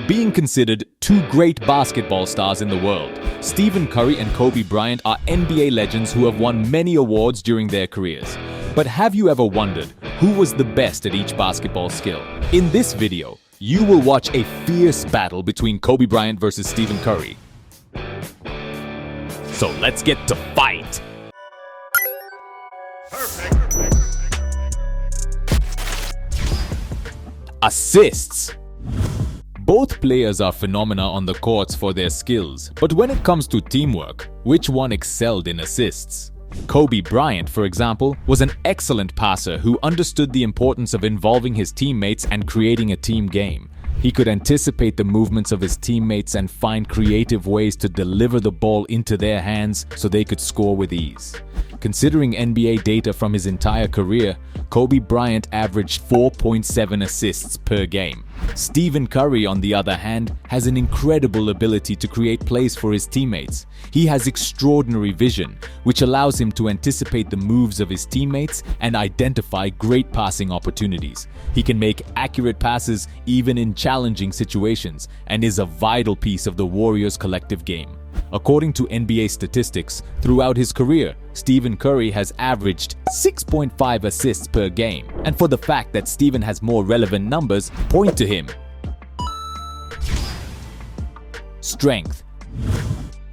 Being considered two great basketball stars in the world, Stephen Curry and Kobe Bryant are NBA legends who have won many awards during their careers. But have you ever wondered who was the best at each basketball skill? In this video, you will watch a fierce battle between Kobe Bryant versus Stephen Curry. So let's get to fight! Assists. Both players are phenomena on the courts for their skills, but when it comes to teamwork, which one excelled in assists? Kobe Bryant, for example, was an excellent passer who understood the importance of involving his teammates and creating a team game. He could anticipate the movements of his teammates and find creative ways to deliver the ball into their hands so they could score with ease. Considering NBA data from his entire career, Kobe Bryant averaged 4.7 assists per game. Stephen Curry, on the other hand, has an incredible ability to create plays for his teammates. He has extraordinary vision, which allows him to anticipate the moves of his teammates and identify great passing opportunities. He can make accurate passes even in challenging situations and is a vital piece of the Warriors' collective game. According to NBA statistics, throughout his career, Stephen Curry has averaged 6.5 assists per game. And for the fact that Stephen has more relevant numbers, point to him. Strength.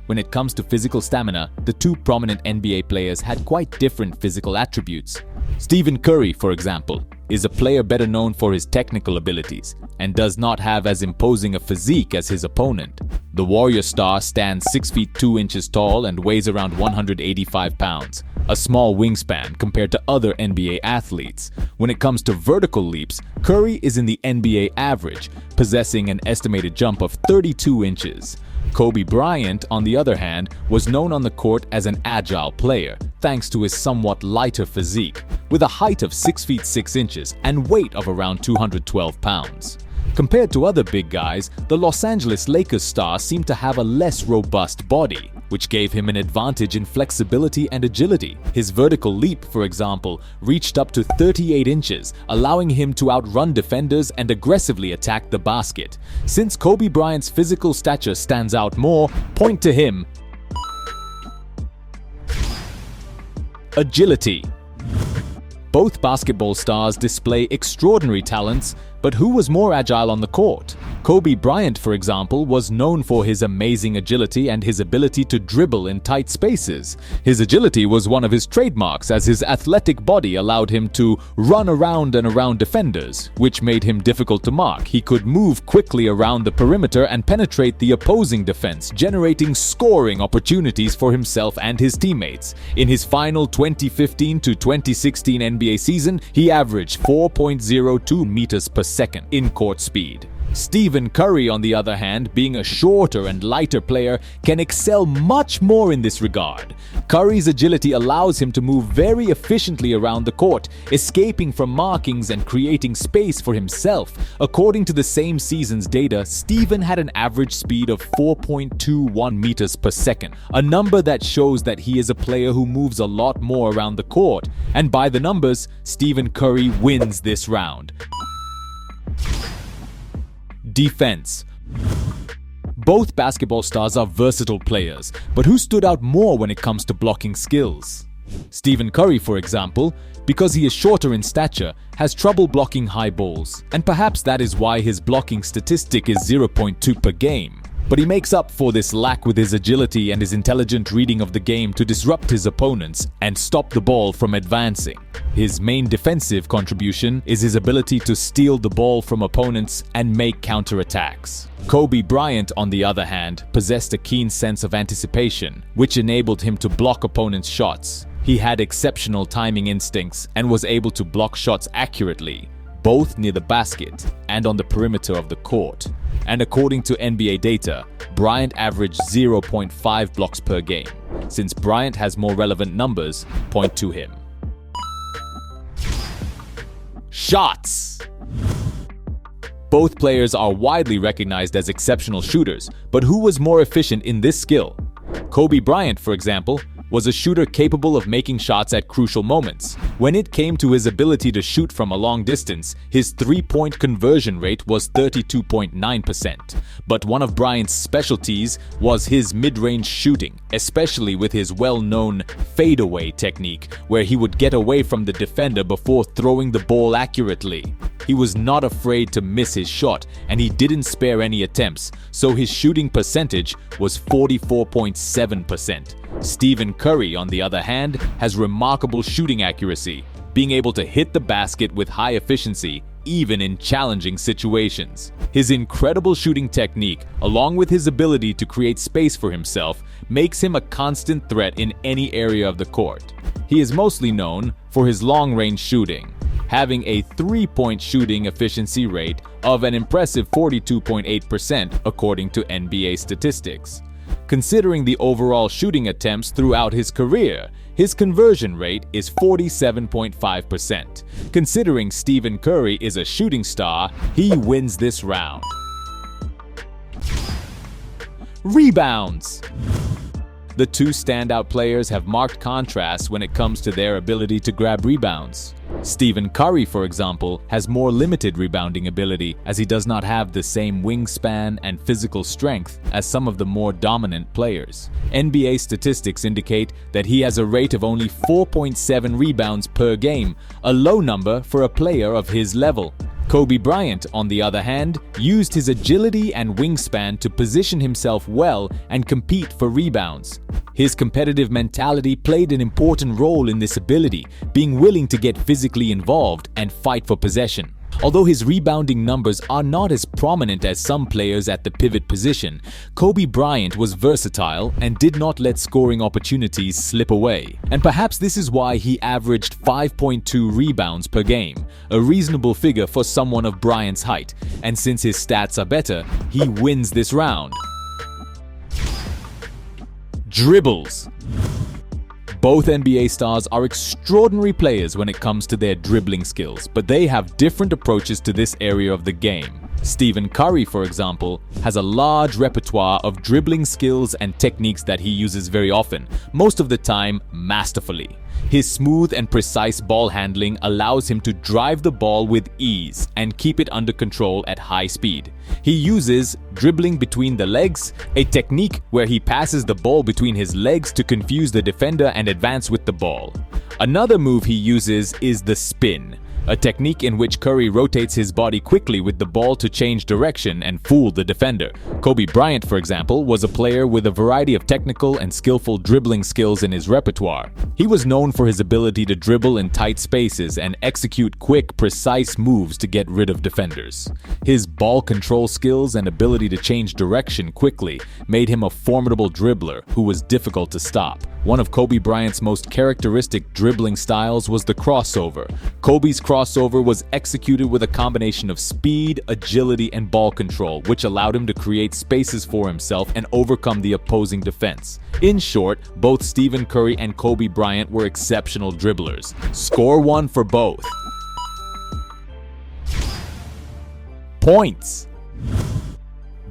When it comes to physical stamina, the two prominent NBA players had quite different physical attributes. Stephen Curry, for example, is a player better known for his technical abilities and does not have as imposing a physique as his opponent. The Warrior star stands 6 feet 2 inches tall and weighs around 185 pounds, a small wingspan compared to other NBA athletes. When it comes to vertical leaps, Curry is in the NBA average, possessing an estimated jump of 32 inches. Kobe Bryant, on the other hand, was known on the court as an agile player, thanks to his somewhat lighter physique, with a height of 6 feet 6 inches and weight of around 212 pounds. Compared to other big guys, the Los Angeles Lakers star seemed to have a less robust body, which gave him an advantage in flexibility and agility. His vertical leap, for example, reached up to 38 inches, allowing him to outrun defenders and aggressively attack the basket. Since Kobe Bryant's physical stature stands out more, point to him. Agility. Both basketball stars display extraordinary talents, but who was more agile on the court? Kobe Bryant, for example, was known for his amazing agility and his ability to dribble in tight spaces. His agility was one of his trademarks, as his athletic body allowed him to run around and around defenders, which made him difficult to mark. He could move quickly around the perimeter and penetrate the opposing defense, generating scoring opportunities for himself and his teammates. In his final 2015 to 2016 NBA season, he averaged 4.02 meters per second in court speed. Stephen Curry, on the other hand, being a shorter and lighter player, can excel much more in this regard. Curry's agility allows him to move very efficiently around the court, escaping from markings and creating space for himself. According to the same season's data, Stephen had an average speed of 4.21 meters per second, a number that shows that he is a player who moves a lot more around the court. And by the numbers, Stephen Curry wins this round. Defense. Both basketball stars are versatile players, but who stood out more when it comes to blocking skills? Stephen Curry, for example, because he is shorter in stature, has trouble blocking high balls, and perhaps that is why his blocking statistic is 0.2 per game. But he makes up for this lack with his agility and his intelligent reading of the game to disrupt his opponents and stop the ball from advancing. His main defensive contribution is his ability to steal the ball from opponents and make counterattacks. Kobe Bryant, on the other hand, possessed a keen sense of anticipation, which enabled him to block opponents' shots. He had exceptional timing instincts and was able to block shots accurately, both near the basket and on the perimeter of the court. And according to NBA data, Bryant averaged 0.5 blocks per game. Since Bryant has more relevant numbers, point to him. Shots. Both players are widely recognized as exceptional shooters, but who was more efficient in this skill? Kobe Bryant, for example, was a shooter capable of making shots at crucial moments. When it came to his ability to shoot from a long distance, his three-point conversion rate was 32.9%. But one of Bryant's specialties was his mid-range shooting, especially with his well-known fadeaway technique, where he would get away from the defender before throwing the ball accurately. He was not afraid to miss his shot, and he didn't spare any attempts, so his shooting percentage was 44.7%. Stephen Curry, on the other hand, has remarkable shooting accuracy, being able to hit the basket with high efficiency, even in challenging situations. His incredible shooting technique, along with his ability to create space for himself, makes him a constant threat in any area of the court. He is mostly known for his long-range shooting, having a three-point shooting efficiency rate of an impressive 42.8% according to NBA statistics. Considering the overall shooting attempts throughout his career, his conversion rate is 47.5%. Considering Stephen Curry is a shooting star, he wins this round. Rebounds. The two standout players have marked contrasts when it comes to their ability to grab rebounds. Stephen Curry, for example, has more limited rebounding ability as he does not have the same wingspan and physical strength as some of the more dominant players. NBA statistics indicate that he has a rate of only 4.7 rebounds per game, a low number for a player of his level. Kobe Bryant, on the other hand, used his agility and wingspan to position himself well and compete for rebounds. His competitive mentality played an important role in this ability, being willing to get physically involved and fight for possession. Although his rebounding numbers are not as prominent as some players at the pivot position, Kobe Bryant was versatile and did not let scoring opportunities slip away. And perhaps this is why he averaged 5.2 rebounds per game, a reasonable figure for someone of Bryant's height. And since his stats are better, he wins this round. Dribbles. Both NBA stars are extraordinary players when it comes to their dribbling skills, but they have different approaches to this area of the game. Stephen Curry, for example, has a large repertoire of dribbling skills and techniques that he uses very often, most of the time masterfully. His smooth and precise ball handling allows him to drive the ball with ease and keep it under control at high speed. He uses dribbling between the legs, a technique where he passes the ball between his legs to confuse the defender and advance with the ball. Another move he uses is the spin, a technique in which Curry rotates his body quickly with the ball to change direction and fool the defender. Kobe Bryant, for example, was a player with a variety of technical and skillful dribbling skills in his repertoire. He was known for his ability to dribble in tight spaces and execute quick, precise moves to get rid of defenders. His ball control skills and ability to change direction quickly made him a formidable dribbler who was difficult to stop. One of Kobe Bryant's most characteristic dribbling styles was the crossover. Kobe's crossover was executed with a combination of speed, agility, and ball control, which allowed him to create spaces for himself and overcome the opposing defense. In short, both Stephen Curry and Kobe Bryant were exceptional dribblers. Score one for both. Points.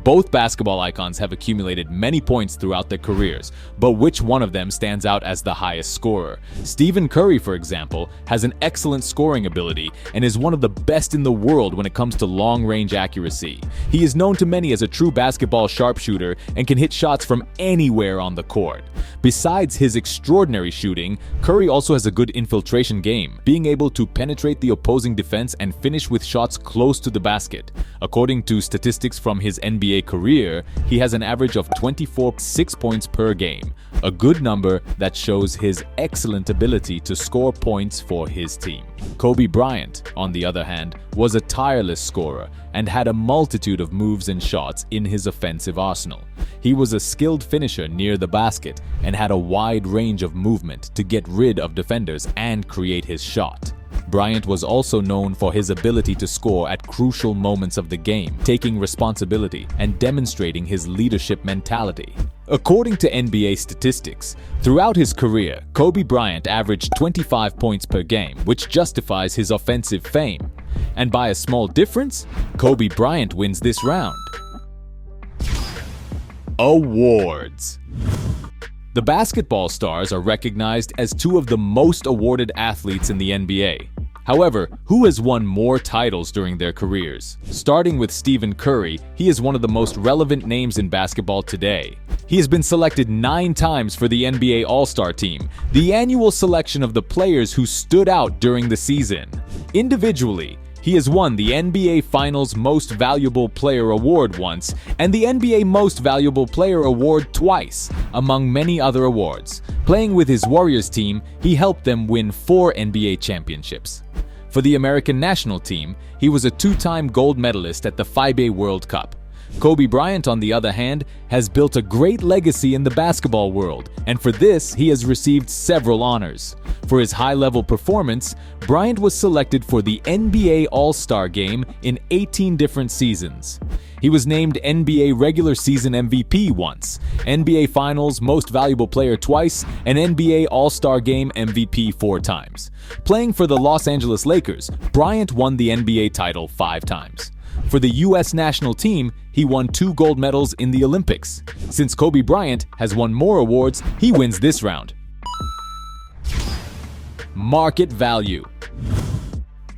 Both basketball icons have accumulated many points throughout their careers, but which one of them stands out as the highest scorer? Stephen Curry, for example, has an excellent scoring ability and is one of the best in the world when it comes to long-range accuracy. He is known to many as a true basketball sharpshooter and can hit shots from anywhere on the court. Besides his extraordinary shooting, Curry also has a good infiltration game, being able to penetrate the opposing defense and finish with shots close to the basket. According to statistics from his NBA career, he has an average of 24.6 points per game, a good number that shows his excellent ability to score points for his team. Kobe Bryant, on the other hand, was a tireless scorer and had a multitude of moves and shots in his offensive arsenal. He was a skilled finisher near the basket and had a wide range of movement to get rid of defenders and create his shot. Bryant was also known for his ability to score at crucial moments of the game, taking responsibility and demonstrating his leadership mentality. According to NBA statistics, throughout his career, Kobe Bryant averaged 25 points per game, which justifies his offensive fame. And by a small difference, Kobe Bryant wins this round. Awards. The basketball stars are recognized as two of the most awarded athletes in the NBA. However, who has won more titles during their careers? Starting with Stephen Curry, he is one of the most relevant names in basketball today. He has been selected 9 times for the NBA All-Star Team, the annual selection of the players who stood out during the season. Individually, he has won the NBA Finals Most Valuable Player Award once and the NBA Most Valuable Player Award twice, among many other awards. Playing with his Warriors team, he helped them win 4 NBA championships. For the American national team, he was a 2-time gold medalist at the FIBA World Cup. Kobe Bryant, on the other hand, has built a great legacy in the basketball world, and for this, he has received several honors. For his high-level performance, Bryant was selected for the NBA All-Star Game in 18 different seasons. He was named NBA Regular Season MVP once, NBA Finals Most Valuable Player twice, and NBA All-Star Game MVP 4 times. Playing for the Los Angeles Lakers, Bryant won the NBA title 5 times. For the U.S. national team, he won 2 gold medals in the Olympics. Since Kobe Bryant has won more awards, he wins this round. Market value.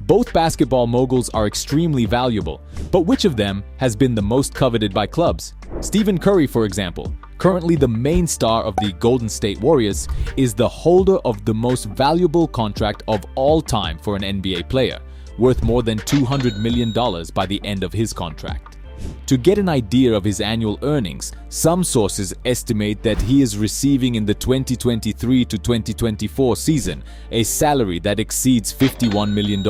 Both basketball moguls are extremely valuable, but which of them has been the most coveted by clubs? Stephen Curry, for example, currently the main star of the Golden State Warriors, is the holder of the most valuable contract of all time for an NBA player, worth more than $200 million by the end of his contract. To get an idea of his annual earnings, some sources estimate that he is receiving in the 2023 to 2024 season a salary that exceeds $51 million.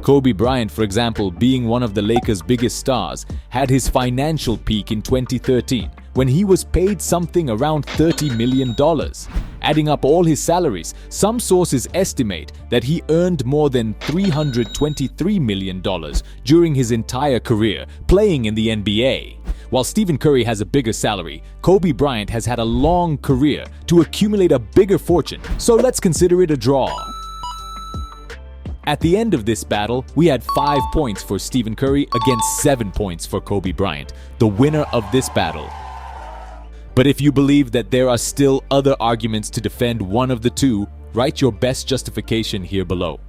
Kobe Bryant, for example, being one of the Lakers' biggest stars, had his financial peak in 2013 when he was paid something around $30 million. Adding up all his salaries, some sources estimate that he earned more than $323 million during his entire career playing in the NBA. While Stephen Curry has a bigger salary, Kobe Bryant has had a long career to accumulate a bigger fortune, so let's consider it a draw. At the end of this battle, we had 5 points for Stephen Curry against 7 points for Kobe Bryant, the winner of this battle. But if you believe that there are still other arguments to defend one of the two, write your best justification here below.